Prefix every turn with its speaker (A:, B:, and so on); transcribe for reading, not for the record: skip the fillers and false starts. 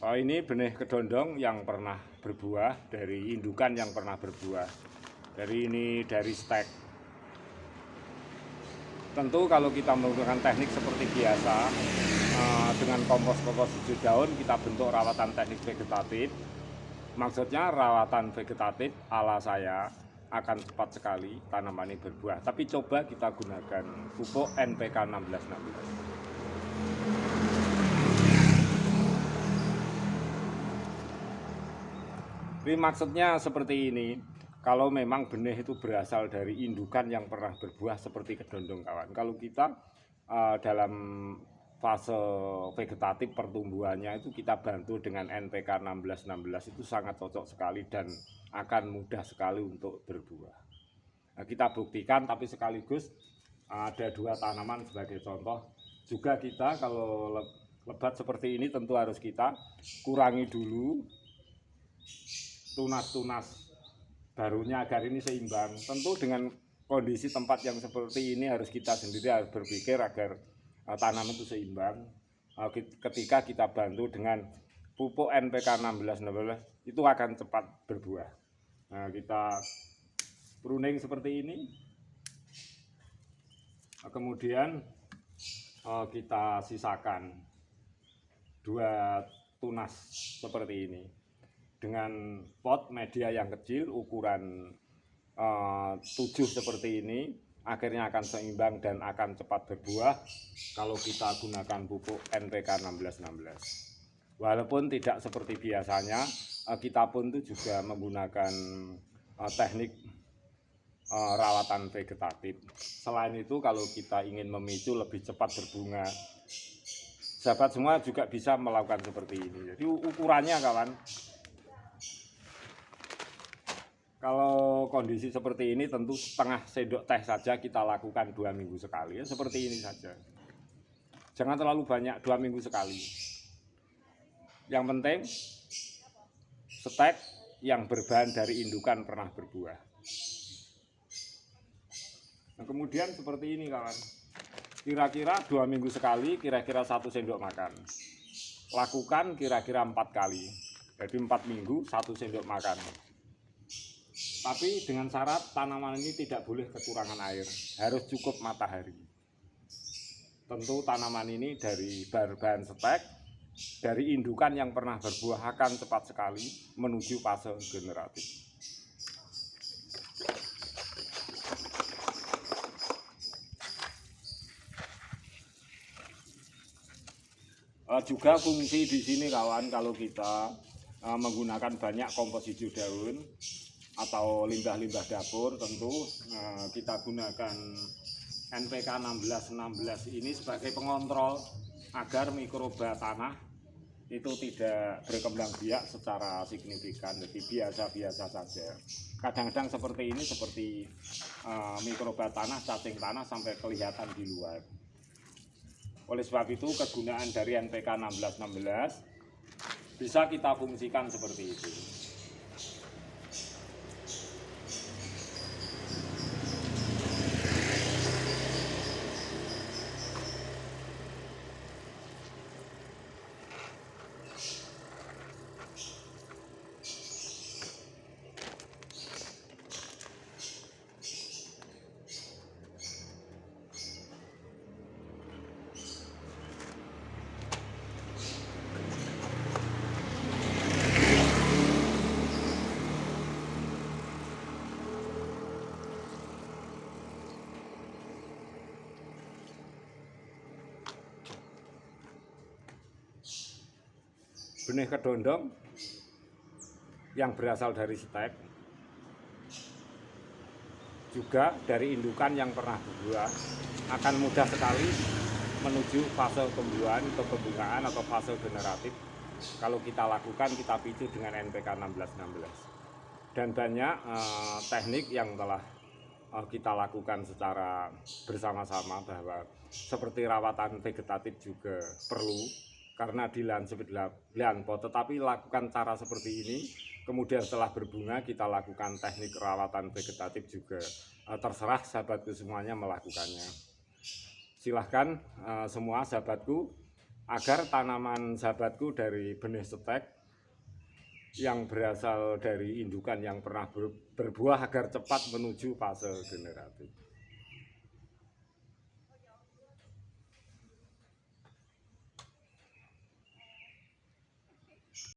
A: Ini benih kedondong yang pernah berbuah dari indukan yang pernah berbuah. Dari stek. Tentu kalau kita menggunakan teknik seperti biasa dengan kompos hijau daun, kita bentuk rawatan teknik vegetatif. Maksudnya rawatan vegetatif ala saya akan cepat sekali tanaman ini berbuah. Tapi coba kita gunakan pupuk NPK 1616. Jadi maksudnya seperti ini. Kalau memang benih itu berasal dari indukan yang pernah berbuah seperti kedondong kawan. Kalau kita dalam fase vegetatif pertumbuhannya itu kita bantu dengan NPK 1616 itu sangat cocok sekali dan akan mudah sekali untuk berbuah. Nah, kita buktikan, tapi sekaligus ada dua tanaman sebagai contoh. Juga kita kalau lebat seperti ini tentu harus kita kurangi dulu tunas-tunas barunya agar ini seimbang. Tentu dengan kondisi tempat yang seperti ini harus kita sendiri harus berpikir agar tanaman itu seimbang. Ketika kita bantu dengan pupuk NPK 1616 itu akan cepat berbuah. Nah, kita pruning seperti ini. Kemudian kita sisakan dua tunas seperti ini dengan pot media yang kecil ukuran 7 seperti ini, akhirnya akan seimbang dan akan cepat berbuah kalau kita gunakan pupuk NPK 1616. Walaupun tidak seperti biasanya, kita pun itu juga menggunakan teknik rawatan vegetatif. Selain itu, kalau kita ingin memicu lebih cepat berbunga, sahabat semua juga bisa melakukan seperti ini. Jadi ukurannya kawan, kalau kondisi seperti ini tentu setengah sendok teh saja kita lakukan 2 minggu sekali, ya, seperti ini saja. Jangan terlalu banyak, 2 minggu sekali. Yang penting stek yang berbahan dari indukan pernah berbuah. Nah, kemudian seperti ini kawan, kira-kira 2 minggu sekali, kira-kira 1 sendok makan. Lakukan kira-kira 4 kali, jadi 4 minggu 1 sendok makan. Tapi dengan syarat tanaman ini tidak boleh kekurangan air, harus cukup matahari. Tentu tanaman ini dari bahan stek, dari indukan yang pernah berbuah akan cepat sekali menuju fase generatif. Juga fungsi di sini kawan, kalau kita menggunakan banyak kompos hijau daun atau limbah-limbah dapur, tentu kita gunakan NPK 1616 ini sebagai pengontrol agar mikroba tanah itu tidak berkembang biak secara signifikan, jadi biasa-biasa saja. Kadang-kadang seperti ini, seperti mikroba tanah, cacing tanah sampai kelihatan di luar. Oleh sebab itu kegunaan dari NPK 1616 bisa kita fungsikan seperti itu. Benih kedondong yang berasal dari stek, juga dari indukan yang pernah berbuah, akan mudah sekali menuju fase pembuahan atau pembungaan atau fase generatif kalau kita lakukan, kita picu dengan NPK 1616. Dan banyak teknik yang telah kita lakukan secara bersama-sama, bahwa seperti rawatan vegetatif juga perlu karena di lahan pot, tetapi lakukan cara seperti ini, kemudian setelah berbunga kita lakukan teknik rawatan vegetatif juga. Terserah sahabatku semuanya melakukannya. Silahkan semua sahabatku agar tanaman sahabatku dari benih setek yang berasal dari indukan yang pernah berbuah agar cepat menuju fase generatif.